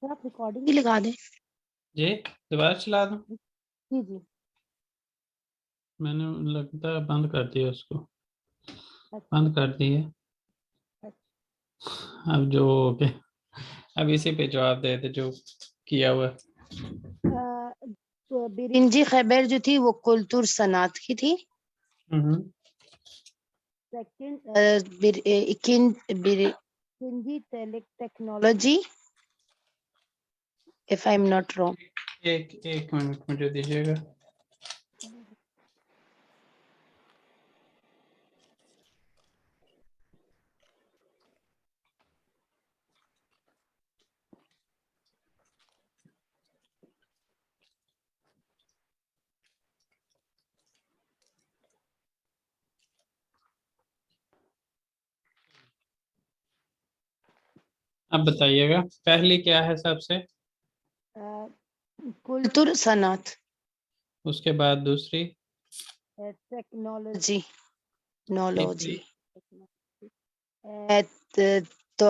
Sir आप recording ही लगा दें। जी दोबारा चला दूं? जी जी। मैंने लगता है बंद कर दिया उसको। अच्छा बंद कर दिए। अच्छा। अब जो हो गया, अब इसी पे जवाब दे दे जो किया हुआ है। तो बिरिंजी खैबर जो थी वो कुलतुर सनात की थी। हम्म। सेकंड बिरिंजी technology, if I am not wrong. एक एक मिनट मुझे दीजिएगा। अब बताइएगा पहली क्या है सबसे, कुलतुर सनात, उसके बाद दूसरी, टेक्नोलॉजी, नॉलोजी, तीसरी, तो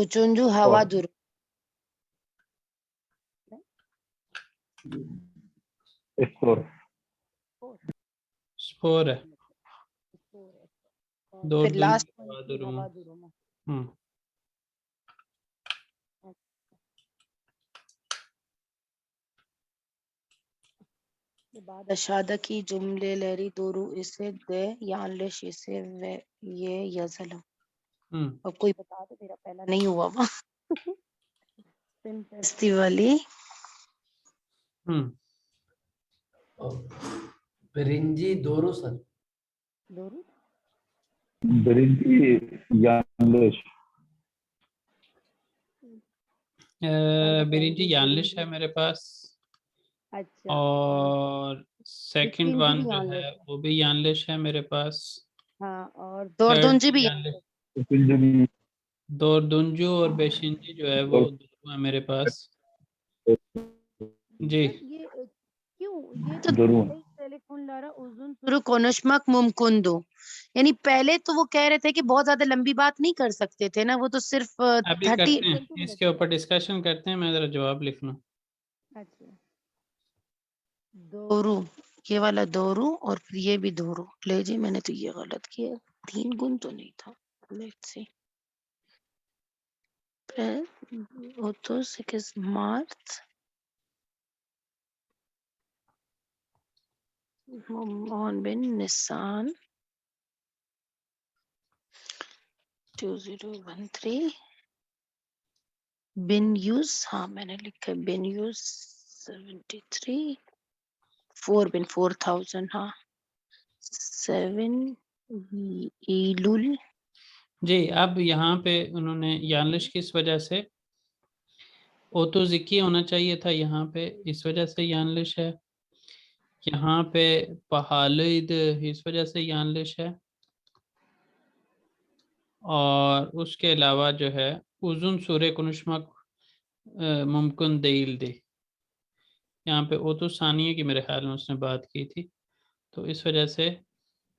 उचुंजू हवा और दुर। स्कोर स्पोर है। दो फिर दुम लास्ट बहादुर हूँ। हवा दुर। हम्म। के बाद अशादा की जुमले लहरी दोरू इसे दे यानलिश इसे वे ये यजलम। अब कोई बता दे, मेरा पहला नहीं हुआ वहाँ। सिंपस्ती वाली। हम्म। बिरिंजी दोरू सर। दोरू बिरिंजी यानलेश। बिरिंजी यानलिश है मेरे पास। अच्छा। और सेकंड इकिंजी वन भी जो यानलिश है है। वो भी यानलिश है मेरे पास। हाँ, और थर्ड दोरदुंजी भी भी यानलिश। यानलिश। पिंजनी दोरदुंजू और बेशिंजी जो है वो दोनों है मेरे पास। जी। सर ये क्यों ये तो जरूर टेलीफोन लारा उजुन सुरु कोनशमक मुमकुन दो, यानी पहले तो वो कह रहे थे कि बहुत ज्यादा लंबी बात नहीं कर सकते थे ना, वो तो सिर्फ अभी 30 करते 20 हैं, मिनट। इसके ऊपर डिस्कशन करते हैं, मैं जरा जवाब लिख लूँ। अच्छा। दोरू, ये वाला दोरू और फिर ये भी दोरू ले जी, मैंने तो ये गलत किया, 3 गुण तो नहीं था। Let's see. तो 6 मार्च मोहन बिन निसान 2013 बिन यूज, हाँ मैंने लिखा बिन यूज 73 4 बिन 4000, हाँ 7 ईलुल। जी। अब यहाँ पे उन्होंने यानलिश किस वजह से, ओतोजिकी होना चाहिए था यहाँ पे, इस वजह से यानलिश है। यहाँ पे पहालिद, इस वजह से यानलिश है। और उसके अलावा जो है उजुन सूर्य कुनुष्मक मुमकिन देल दे, यहाँ पे ओतु सानिया की मेरे ख्याल में उसने बात की थी, तो इस वजह से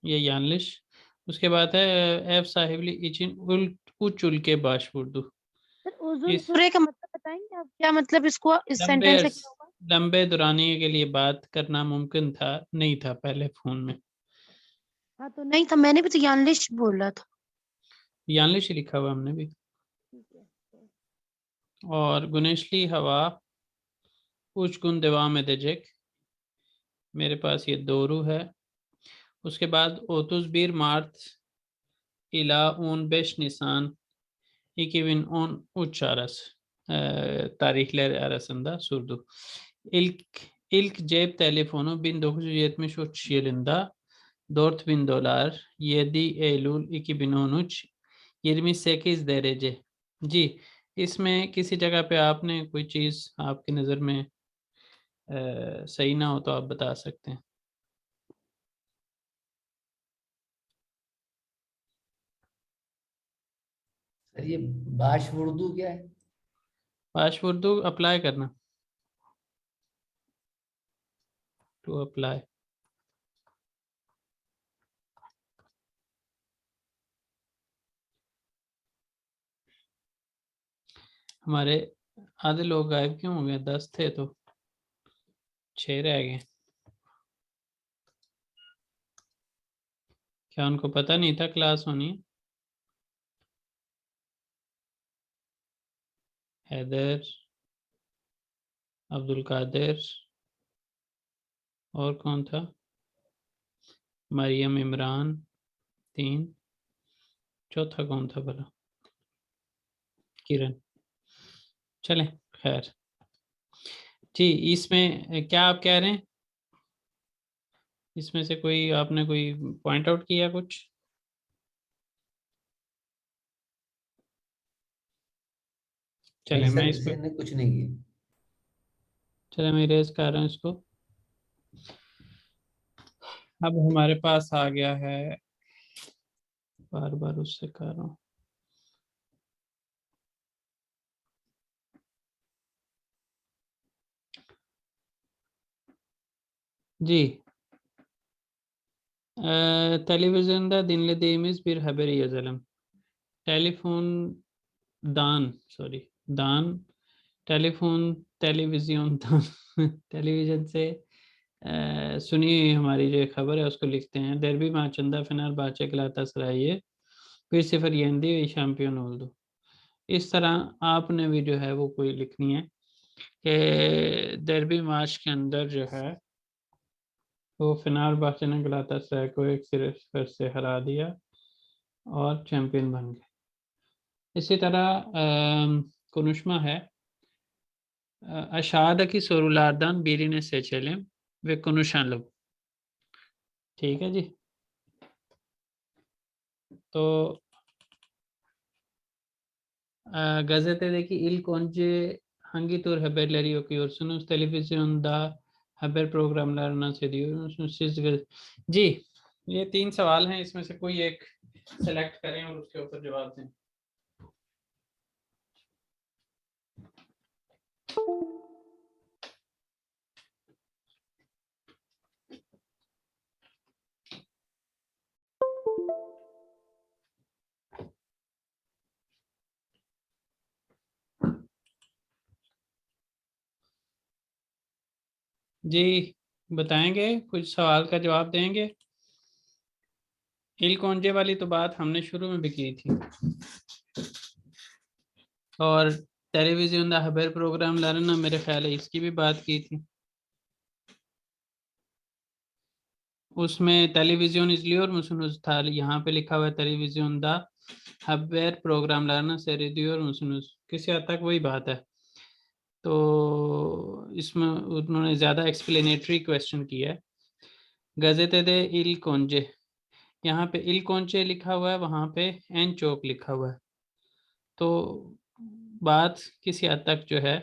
ये यानलिश। उसके बाद है एफ साहिबली इचिन उल उचुल के बाशवुर्दू। सर ओजोन इस सूर्य का मतलब बताएंगे आप, क्या मतलब इसको इस लंबे सेंटेंस से क्या होगा? लंबे दुरानिये के लिए बात करना मुमकिन था, नहीं था पहले फोन में। हाँ तो नहीं था, मैंने भी तो यानलिश बोला था। यानलिश ही लिखा हुआ हमने भी। ठीक है। और गुनेशली हवा उच गुन देवा में देजेक, मेरे पास ये दोरू है। उसके बाद ओतुस बीर मार्थ इला उन बेश Nissan 2013 tarihler arasında sürdü. İlk cep telefonu 1973 yılında $4.000, 7 Eylül 2013, 28 derece। जी, इसमें किसी जगह पे आपने कोई चीज़ आपकी नज़र में सही ना हो तो आप बता सकते हैं। सर ये बाश उर्दू क्या है? पाश उर्दू अप्लाई करना, टू अप्लाई। हमारे आधे लोग गायब क्यों हो गए? 10 थे तो 6 रह गए। क्या उनको पता नहीं था क्लास होनी है? हैदर, अब्दुल कादिर, और कौन था? मरियम, इमरान, 3, चौथा कौन था भला? किरण। चलें, खैर जी। इसमें क्या आप कह रहे हैं? इसमें से कोई आपने कोई पॉइंट आउट किया कुछ? चले नहीं मैं सर, इसको, किसी ने कुछ नहीं किया। चले मैं इरेज कर रहा हूँ इसको। अब हमारे पास आ गया है, बार बार उससे कर रहा हूँ। जी, televizyonda dinlediğimiz bir haberi yazalım. Telefon sorry, दान, टेलीफोन, टेलीविजन टेलीविजन से सुनी हुई हमारी जो खबर है उसको लिखते हैं। derbi maçında Fenerbahçe Galatasaray'ı 1-0 yendi ve şampiyon oldu। इस तरह आपने भी जो है वो कोई लिखनी है कि derbi मैच के अंदर जो है वो फेनेर्बाचे ने गलातासराय को 1-0 से हरा दिया और चैंपियन बन गए। इसी तरह konuşma है, aşağıdaki sorulardan birini seçelim ve konuşalım। ठीक है जी। तो gazetedeki ilk önce hangi tür haberleri okuyorsunuz? Televizyonda haber programlarına seviyorsunuz siz? जी, ये 3 सवाल हैं, इसमें से कोई एक सेलेक्ट करें और उसके ऊपर जवाब दें। जी, बताएंगे, कुछ सवाल का जवाब देंगे। इल कोंजे वाली तो बात हमने शुरू में भी की थी, और टेलीविजन दा खबर प्रोग्राम लरना मेरे ख्याल है इसकी भी बात की थी। उसमें टेलीविजन इसलिए और मुसनुस था, यहाँ पे लिखा हुआ है टेलीविजन दा खबर प्रोग्राम लरना से रेडियो और मुसनुस, किसी हद तक वही बात है। तो इसमें उन्होंने ज़्यादा एक्सप्लेनेटरी क्वेश्चन किया है। गज़ेते दे इल कोंजे, यहाँ पे इल कोंचे लिखा हुआ है, वहाँ पे एन चौक लिखा हुआ है, तो बात किसी हद तक जो है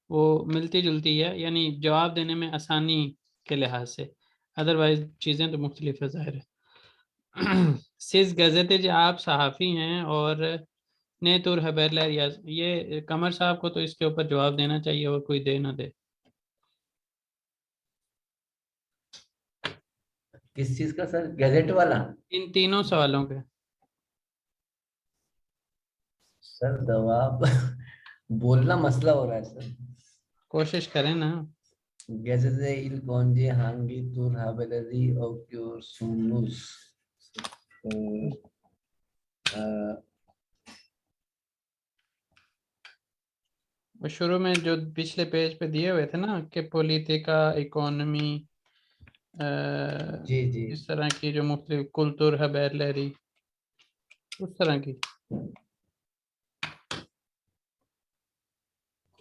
वो मिलती जुलती है, यानी जवाब देने में आसानी के लिहाज से। अदरवाइज चीज़ें तो मुख्तलिफ है, ज़ाहिर है। सिज गज़ेते, आप सहाफ़ी हैं और नेतुर हबेरलर, ये कमर साहब को तो इसके ऊपर जवाब देना चाहिए, और कोई दे ना दे। किस चीज का सर? गैजेट वाला? इन तीनों सवालों के सर जवाब बोलना मसला हो रहा है सर। कोशिश करें ना। Gezede ilk önce hangi tür haberleri okuyorsunuz? Ee, e, वो शुरू में जो पिछले पेज पे दिए हुए थे ना कि पॉलिटिका, इकोनॉमी, जी जी, इस तरह की जो मुख्तलिफ कुल्तुर हबेरलरी, उस तरह की।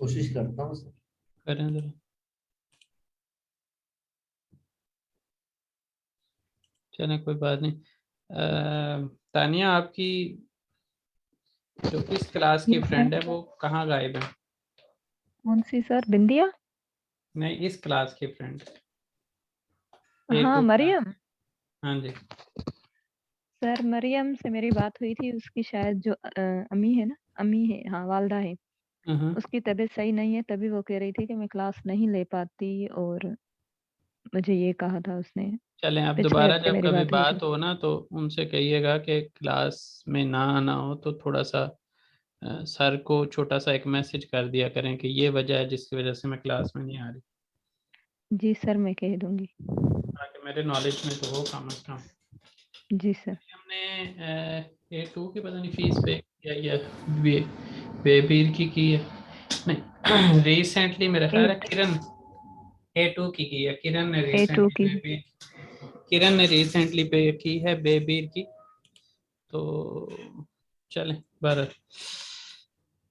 कोशिश करता हूँ सर। करें जरा, चलें कोई बात नहीं। तानिया, आपकी जो इस क्लास की फ्रेंड है वो कहाँ गायब है? कौन सी सर? बिंदिया? नहीं, इस क्लास की फ्रेंड, एक हाँ, दो क्लास। मरियम। हाँ जी। सर मरियम से मेरी बात हुई थी, उसकी शायद जो अम्मी है ना, अम्मी है, हाँ वालदा है, उसकी तबीयत सही नहीं है, तभी वो कह रही थी कि मैं क्लास नहीं ले पाती, और मुझे ये कहा था उसने। चलें, अब पिछले दोबारा हफ्ते जब मेरी कभी बात हुई थी। बात हो ना तो उनसे कहिएगा कि क्लास में ना आना हो तो थोड़ा सा सर को छोटा सा एक मैसेज कर दिया करें कि ये वजह है जिसकी वजह से मैं क्लास में नहीं आ रही, जी सर, मैं कह दूंगी। ताकि मेरे नॉलेज में तो हो कम अज कम। जी सर। हमने A2 की पता नहीं फीस पे किया या बेबीर की है, नहीं रिसेंटली मेरा ख्याल है किरण A2 की है, किरण ने A2 की। रिसेंटली किरण ने रिसेंटली पे की है बेबीर की। तो चलें बहरहाल।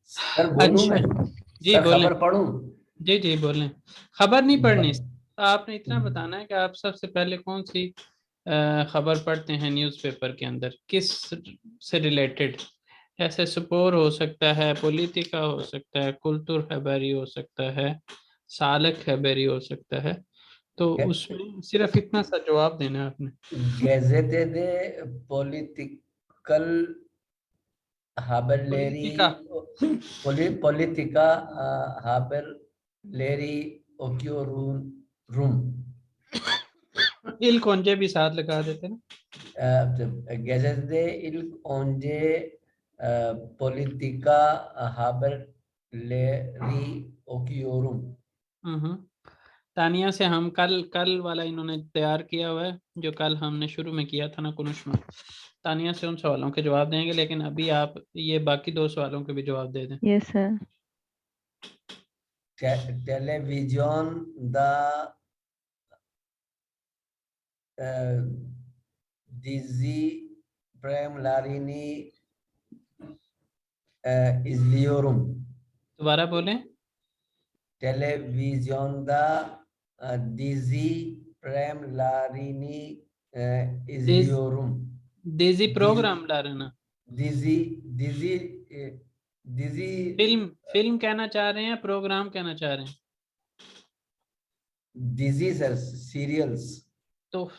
सर बोलूं मैं? जी सर बोलें। खबर पढ़ूं? जी जी बोलें। खबर नहीं पढ़नी, ब- आपने इतना बताना है कि आप सबसे पहले कौन सी खबर पढ़ते हैं न्यूज़पेपर के अंदर, किस से रिलेटेड। ऐसे स्पोर हो सकता है, पॉलिटिका हो सकता है, कुल्तुर खबरी हो सकता है, सालक खबरी हो सकता है। तो गे- उसमें सिर्फ इतना सा जवाब देना है आपने। गैजेटे दे पॉलिटिकल हाबरलेरी पॉलिटिका पॉलिटिका हाबरलेरी ओक्योरूम इल कौंजे भी साथ लगा देते ना। गैजेटे इल ओंजे पॉलिटिका हाबरलेरी ओक्योरूम। तानिया से हम कल कल वाला इन्होंने तैयार किया हुआ है, जो कल हमने शुरू में किया था ना कुनुश में। तानिया से उन सवालों के जवाब देंगे, लेकिन अभी आप ये बाकी 2 सवालों के भी जवाब दे दें। Yes sir. टेलीविजन द डिजी प्रेम लारिनी इजलियोरुम। दोबारा बोलें। टेलीविजन द डिजी प्रेम लारिनी इजलियोरुम। डेजी प्रोग्राम ला रहे ना, डिजी डिजी डिजी फिल्म कहना चाह रहे हैं, प्रोग्राम कहना चाह रहे हैं। डिजी सर सीरियल्स। तो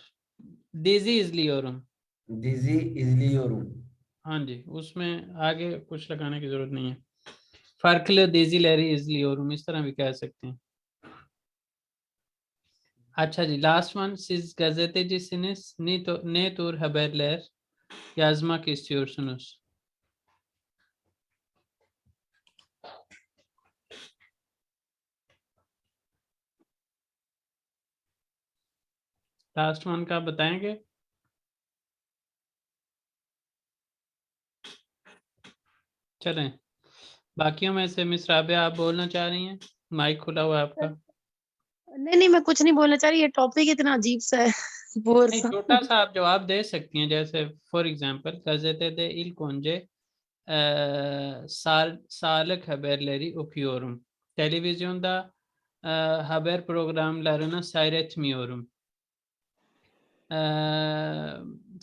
डेजी इजलियोरम। डिजी इजलियोरुम। हाँ जी, उसमें आगे कुछ लगाने की जरूरत नहीं है। फर्कले डेजी लैरी इजलियोरम इस तरह भी कह सकते हैं। अच्छा जी, last one. Siz gazetecisiniz. Ne tür haberler yazmak istiyorsunuz? Last one का बताएंगे। चलें, बाकियों में से मिस राबिया आप बोलना चाह रही हैं? माइक खुला हुआ है आपका। नहीं नहीं, मैं कुछ नहीं बोलना चाह रही, ये टॉपिक इतना अजीब सा है, बोर नहीं, सा। छोटा सा आप जवाब दे सकती हैं, जैसे for example gazete de il Conce sağlık haberleri okuyorum. Televizyonda haber programlarını seyretmiyorum.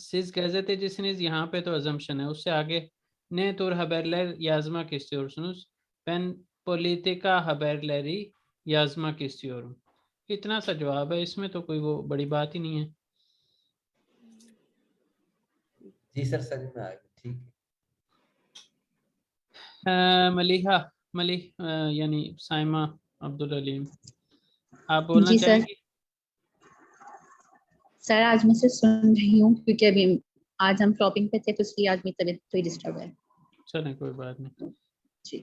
Siz gazetecisiniz, यहाँ पे तो assumption है, उससे आगे ne tür haberler yazmak istiyorsunuz? Ben politika haberleri yazmak istiyorum. इतना सा जवाब है, इसमें तो कोई वो बड़ी बात ही नहीं है। जी सर समझ में आ गया, ठीक है। मलिह यानी साइमा अब्दुल अलीम, आप बोलना जी सर। चाहेंगी? सर आज मैं सिर्फ सुन रही हूँ क्योंकि अभी आज हम शॉपिंग पे थे तो इसलिए आज मेरी तबीयत थोड़ी डिस्टर्ब है। चलें कोई बात नहीं। जी।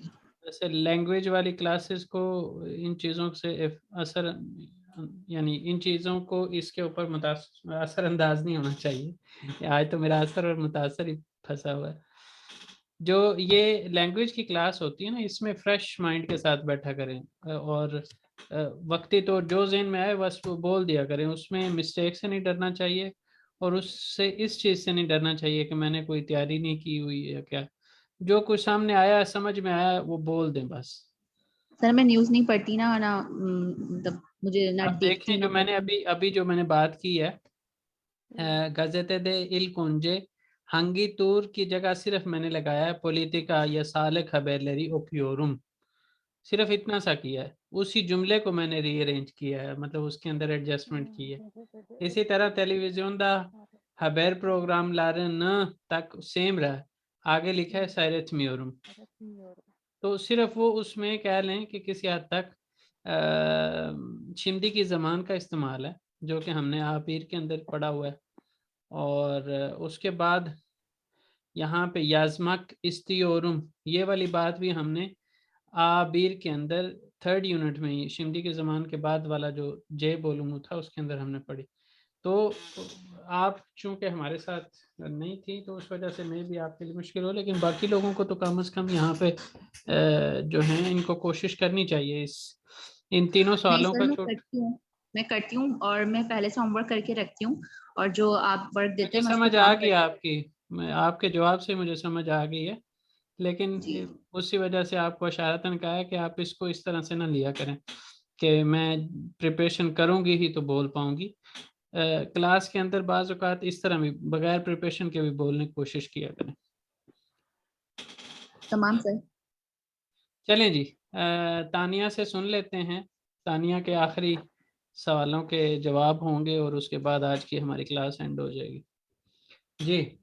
वैसे लैंग्वेज वाली क्लासेस को इन चीज़ों से असर यानी इन चीज़ों को इसके ऊपर असरअंदाज नहीं होना चाहिए। आज तो मेरा असर और मुतासर ही फंसा हुआ है। जो ये लैंग्वेज की क्लास होती है ना, इसमें फ्रेश माइंड के साथ बैठा करें और वक्ती तो जो ज़हन में आए बस वो बोल दिया करें। उसमें मिस्टेक से नहीं डरना चाहिए और उससे इस चीज़ से नहीं डरना चाहिए कि मैंने कोई तैयारी नहीं की हुई है या क्या। जो कुछ सामने आया, समझ में आया, वो बोल दें बस। सर मैं न्यूज नहीं पढ़ती ना ना, मतलब मुझे ना अब देखती देखें, हूँ जो ना मैंने पढ़ती अभी जो मैंने बात की है, गज़ेते दे इल कुंजे हंगी तूर की जगह सिर्फ मैंने लगाया है पॉलिटिका या सालक खबरलेरी ओक्योरुम, सिर्फ इतना सा किया है। उसी जुमले को मैंने रीअरेंज किया है, मतलब उसके अंदर एडजस्टमेंट की है। इसी तरह टेलीविजन दा हबर प्रोग्राम लारे न तक सेम रहा, आगे लिखा है सायरथ म्योरुम। तो सिर्फ वो उसमें कह लें कि किसी हद तक शिंदी की ज़बान का इस्तेमाल है, जो कि हमने आपीर के अंदर पढ़ा हुआ है। और उसके बाद यहाँ पे याजमक इस्तियोरुम, ये वाली बात भी हमने आबिर के अंदर 3rd यूनिट में ही शिमदी के ज़मान के बाद वाला जो जे बोलूँगा था उसके अंदर हमने पढ़ी। तो आप चूँकि हमारे साथ नहीं थी तो उस वजह से मैं भी आपके लिए मुश्किल हो, लेकिन बाकी लोगों को तो कम से कम यहाँ पे जो हैं इनको कोशिश करनी चाहिए इन तीनों नहीं सवालों सर, का। मैं करती हूँ और मैं पहले से होमवर्क करके रखती हूँ, और जो आप वर्क देते मुझे हैं मैं उस समझ पे आ काम गई करती आपकी, मैं आपके जवाब से मुझे समझ आ गई है, लेकिन जी। उसी वजह से आपको इशारतन कहा है कि आप इसको इस तरह से ना लिया करें कि मैं प्रिपरेशन करूंगी ही तो बोल पाऊंगी। क्लास के अंदर बाज़ औक़ात इस तरह भी बगैर प्रिपरेशन के भी बोलने की कोशिश किया करें। तमाम सर। चलें जी, तानिया से सुन लेते हैं, तानिया के आखिरी सवालों के जवाब होंगे और उसके बाद आज की हमारी क्लास एंड हो जाएगी। जी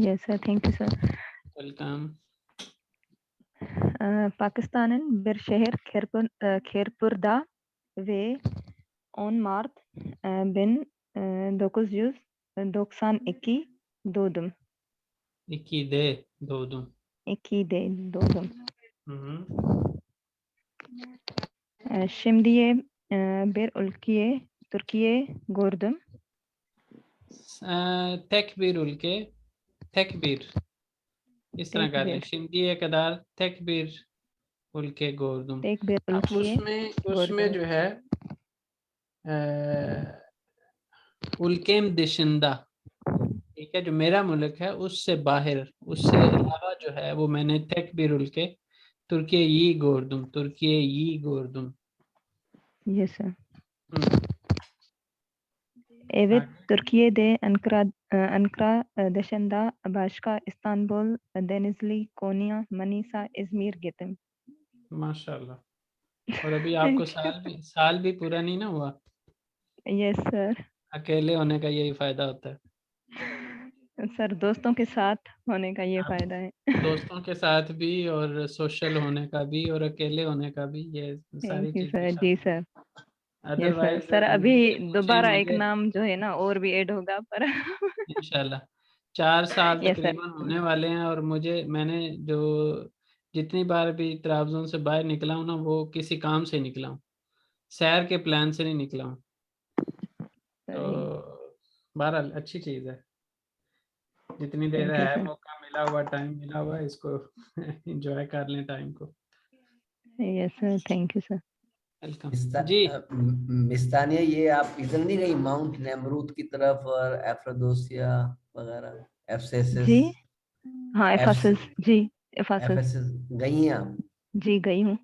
yes sir, thank you sir. Welcome. Pakistan'ın bir şehir Kherpur'da ve 10 Mart 1992 doğdum. 2'de doğdum. 2'de doğdum. Hı hı. Şimdi bir ülkeye Türkiye gördüm. tek bir ülke, tek bir इस तरह कर लें, शिंदिए कदार tek bir ülke gördüm। tek bir अब ülkeye उसमें जो है उल्केम दिशिंदा, ठीक है, जो मेरा मुल्क है उससे बाहर, उससे अलावा जो है वो मैंने tek bir ülke Türkiye'yi gördüm, Türkiye'yi gördüm। Yes sir. Evet, Türkiye'de Ankara dışında başka İstanbul, Denizli, Konya, Manisa, İzmir gittim. माशाल्लाह। और अभी आपको साल भी पूरा नहीं ना हुआ। Yes sir. अकेले होने का यही फायदा होता है सर, दोस्तों के साथ होने का ये फायदा है। दोस्तों के साथ भी और सोशल होने का भी और अकेले होने का भी, ये सारी थैंक यू चीजें सर। जी sir. Yes sir. Otherwise sir अभी मुझे दोबारा एक नाम जो है ना और भी ऐड होगा पर इंशाल्लाह 4 साल यस सर। तकरीबन होने वाले हैं और मैंने जो जितनी बार भी त्राबजोन से बाहर निकला हूँ ना वो किसी काम से निकला हूँ, सैर के प्लान से नहीं निकला हूँ। तो बहरहाल अच्छी चीज़ है, जितनी देर थैंक यू है सर। मौका मिला हुआ, टाइम मिला हुआ, इसको एंजॉय कर लें टाइम को। Yes sir, thank you sir. Welcome जी। मिस्तानिया, ये आप इधर नहीं गई माउंट नेमरूद की तरफ और एफ्रोडोसिया वगैरह, एफएसएस? जी हाँ, एफएसएस। जी एफएसएस एफएसएस गई हैं आप? जी गई हूँ।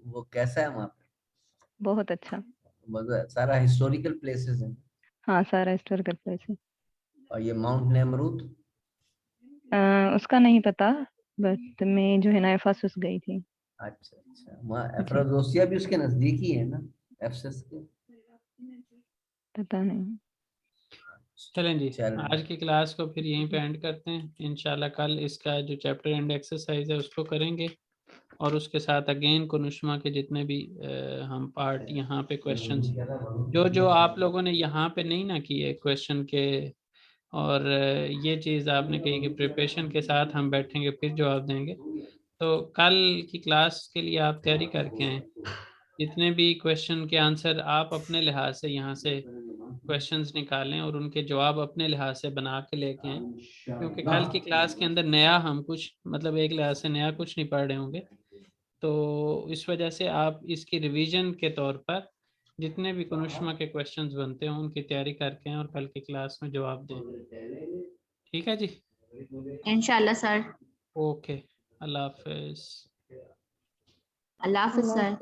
वो कैसा है वहाँ पे? बहुत अच्छा। मतलब सारा हिस्टोरिकल प्लेसेस है? हाँ, सारा हिस्टोरिकल प्लेस है। और ये माउंट नेमरूद? उसका नहीं पता, बट मैं जो है ना एफएसएस गई थी। अच्छा अच्छा, वहाँ एफ्रोडोसिया भी उसके नजदीक ही है ना एफएसएस के? पता नहीं। चलें जी, आज की क्लास को फिर यहीं पे एंड करते हैं। इंशाल्लाह कल इसका जो चैप्टर एंड एक्सरसाइज है उसको करेंगे और उसके साथ अगेन कुनुष्मा के जितने भी हम पार्ट यहाँ पे क्वेश्चंस जो आप लोगों ने यहाँ पे नहीं ना किए क्वेश्चन के, और ये चीज़ आपने कही कि प्रिपरेशन के साथ हम बैठेंगे फिर जवाब देंगे, तो कल की क्लास के लिए आप तैयारी करके आएँ। जितने भी क्वेश्चन के आंसर आप अपने लिहाज से यहाँ से क्वेश्चंस निकालें और उनके जवाब अपने लिहाज से बना के लेके आएँ, क्योंकि कल की क्लास के अंदर नया हम कुछ मतलब एक लिहाज से नया कुछ नहीं पढ़ रहे होंगे, तो इस वजह से आप इसकी रिवीजन के तौर पर जितने भी कुनुष्मा के क्वेश्चंस बनते हैं उनकी तैयारी करके आएँ और कल की क्लास में जवाब दें। ठीक है जी, इंशाल्लाह सर। ओके, अल्लाह हाफिज़। अल्लाह हाफिज सर।